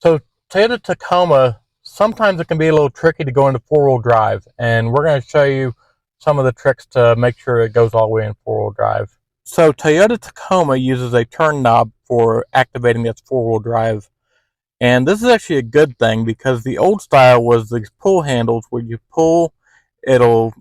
So Toyota Tacoma, sometimes it can be a little tricky to go into four-wheel drive, and we're going to show you some of the tricks to make sure it goes all the way in four-wheel drive. So Toyota Tacoma uses a turn knob for activating its four-wheel drive, and this is actually a good thing because the old style was these pull handles where you pull, it'll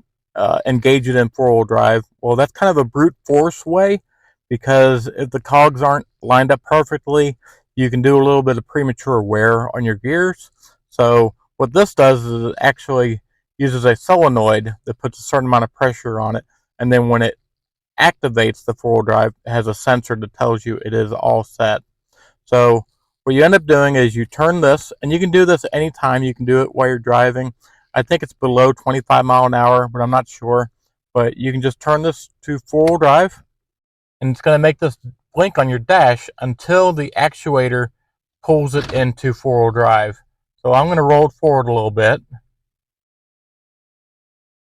engage it in four-wheel drive. Well, that's kind of a brute force way because if the cogs aren't lined up perfectly, you can do a little bit of premature wear on your gears. So what this does is it actually uses a solenoid that puts a certain amount of pressure on it, and then when it activates the four-wheel drive, it has a sensor that tells you it is all set. So what you end up doing is you turn this, and you can do this anytime. You can do it while you're driving. I think it's below 25 mile an hour, but I'm not sure. But you can just turn this to four-wheel drive, and it's going to make this blink on your dash until the actuator pulls it into four-wheel drive. So I'm going to roll it forward a little bit,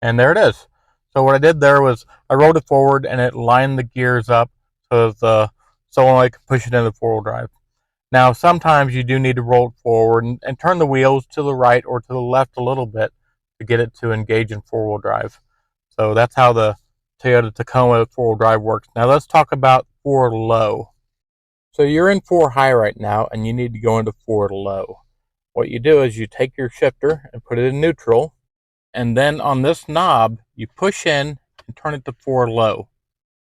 and there it is. So what I did there was I rolled it forward, and it lined the gears up so the solenoid can push it into four-wheel drive. Now, sometimes you do need to roll it forward and turn the wheels to the right or to the left a little bit to get it to engage in four-wheel drive. So that's how the Toyota Tacoma four-wheel drive works. Now let's talk about four low. So you're in four high right now, and you need to go into four low. What you do is you take your shifter and put it in neutral, and then on this knob, you push in and turn it to four low.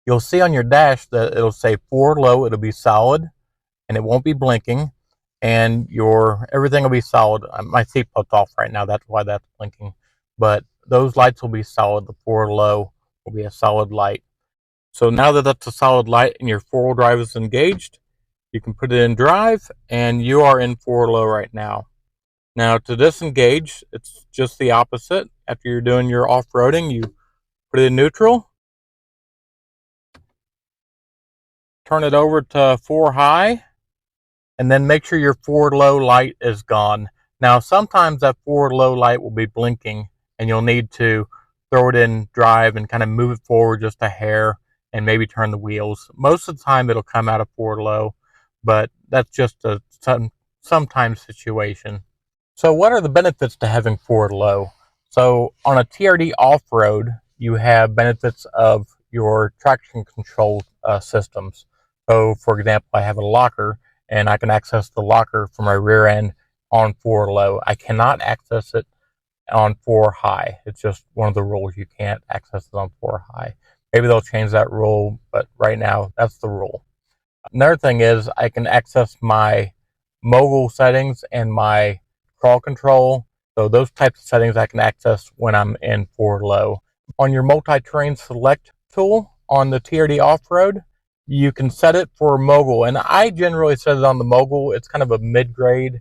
You'll see on your dash that it'll say four low, it'll be solid, and it won't be blinking, and everything will be solid. My seatbelt's off right now, that's why that's blinking. But those lights will be solid. The four low will be a solid light. So now that that's a solid light and your four-wheel drive is engaged, you can put it in drive, and you are in four low right now. Now to disengage, it's just the opposite. After you're doing your off-roading, you put it in neutral, turn it over to four high, and then make sure your forward low light is gone. Now, sometimes that forward low light will be blinking, and you'll need to throw it in drive and kind of move it forward just a hair and maybe turn the wheels. Most of the time, it'll come out of forward low, but that's just a sometimes situation. So what are the benefits to having forward low? So on a TRD off-road, you have benefits of your traction control systems. So for example, I have a locker, and I can access the locker from my rear end on four low. I cannot access it on four high. It's just one of the rules. You can't access it on four high. Maybe they'll change that rule, but right now that's the rule. Another thing is I can access my mogul settings and my crawl control. So those types of settings I can access when I'm in four low. On your multi-terrain select tool on the TRD off-road, you can set it for mogul, and I generally set it on the mogul. It's kind of a mid-grade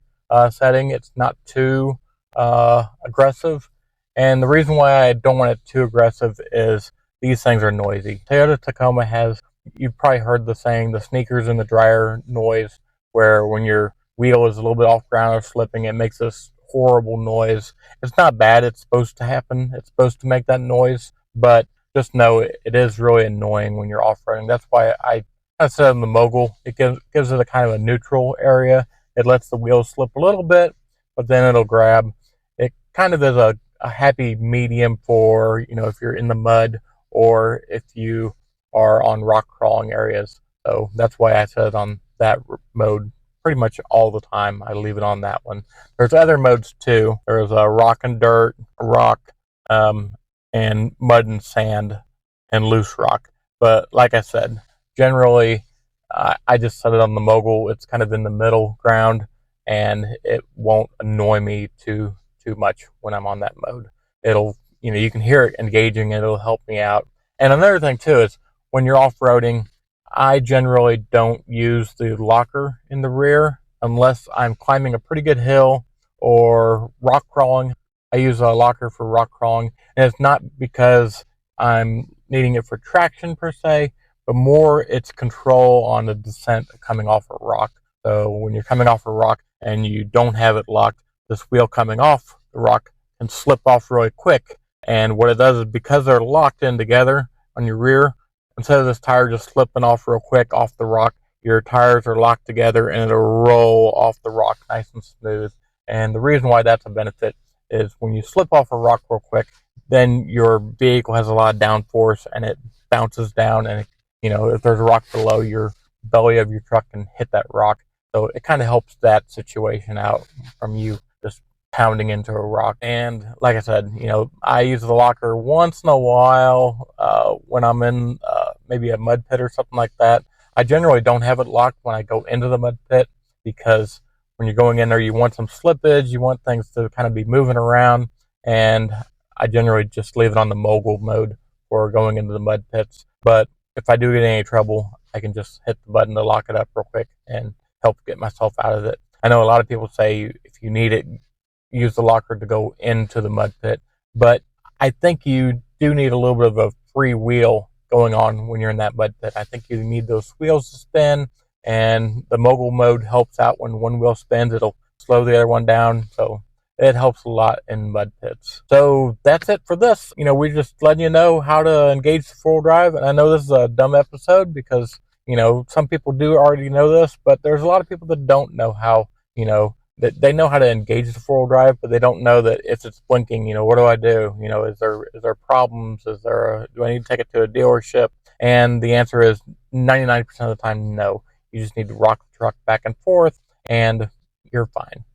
setting. It's not too aggressive, and the reason why I don't want it too aggressive is these things are noisy. Toyota Tacoma has, you've probably heard the saying, the sneakers in the dryer noise, where when your wheel is a little bit off ground or slipping, it makes this horrible noise. It's not bad. It's supposed to happen. It's supposed to make that noise, but just know it is really annoying when you're off-roading. That's why I set it on the mogul. It gives it a kind of a neutral area. It lets the wheels slip a little bit, but then it'll grab. It kind of is a happy medium for, if you're in the mud or if you are on rock crawling areas. So that's why I set it on that mode pretty much all the time. I leave it on that one. There's other modes too. There's a rock and dirt, rock, and mud and sand and loose rock. But like I said, generally I just set it on the mogul. It's kind of in the middle ground, and it won't annoy me too much when I'm on that mode. It'll, you can hear it engaging, and it'll help me out. And another thing too is when you're off-roading, I generally don't use the locker in the rear unless I'm climbing a pretty good hill or rock crawling. I use a locker for rock crawling, and it's not because I'm needing it for traction per se, but more it's control on the descent coming off a rock. So when you're coming off a rock and you don't have it locked, this wheel coming off the rock can slip off really quick. And what it does is, because they're locked in together on your rear, instead of this tire just slipping off real quick off the rock, your tires are locked together and it'll roll off the rock nice and smooth. And the reason why that's a benefit is when you slip off a rock real quick, then your vehicle has a lot of downforce and it bounces down, and if there's a rock below, your belly of your truck can hit that rock. So it kind of helps that situation out from you just pounding into a rock. And like I said, I use the locker once in a while when I'm in maybe a mud pit or something like that. I generally don't have it locked when I go into the mud pit, because when you're going in there, you want some slippage, you want things to kind of be moving around, and I generally just leave it on the mogul mode for going into the mud pits. But if I do get in any trouble, I can just hit the button to lock it up real quick and help get myself out of it. I know a lot of people say if you need it, use the locker to go into the mud pit, but I think you do need a little bit of a free wheel going on when you're in that mud pit. I think you need those wheels to spin, and the mogul mode helps out. When one wheel spins, it'll slow the other one down, so it helps a lot in mud pits. So that's it for this. We're just letting you know how to engage the Foral Drive, and I know this is a dumb episode because some people do already know this, but there's a lot of people that don't know how, that they know how to engage the Foral Drive, but they don't know that if it's blinking, what do I do? Is there problems? Do I need to take it to a dealership? And the answer is 99% of the time, no. You just need to rock the truck back and forth, and you're fine.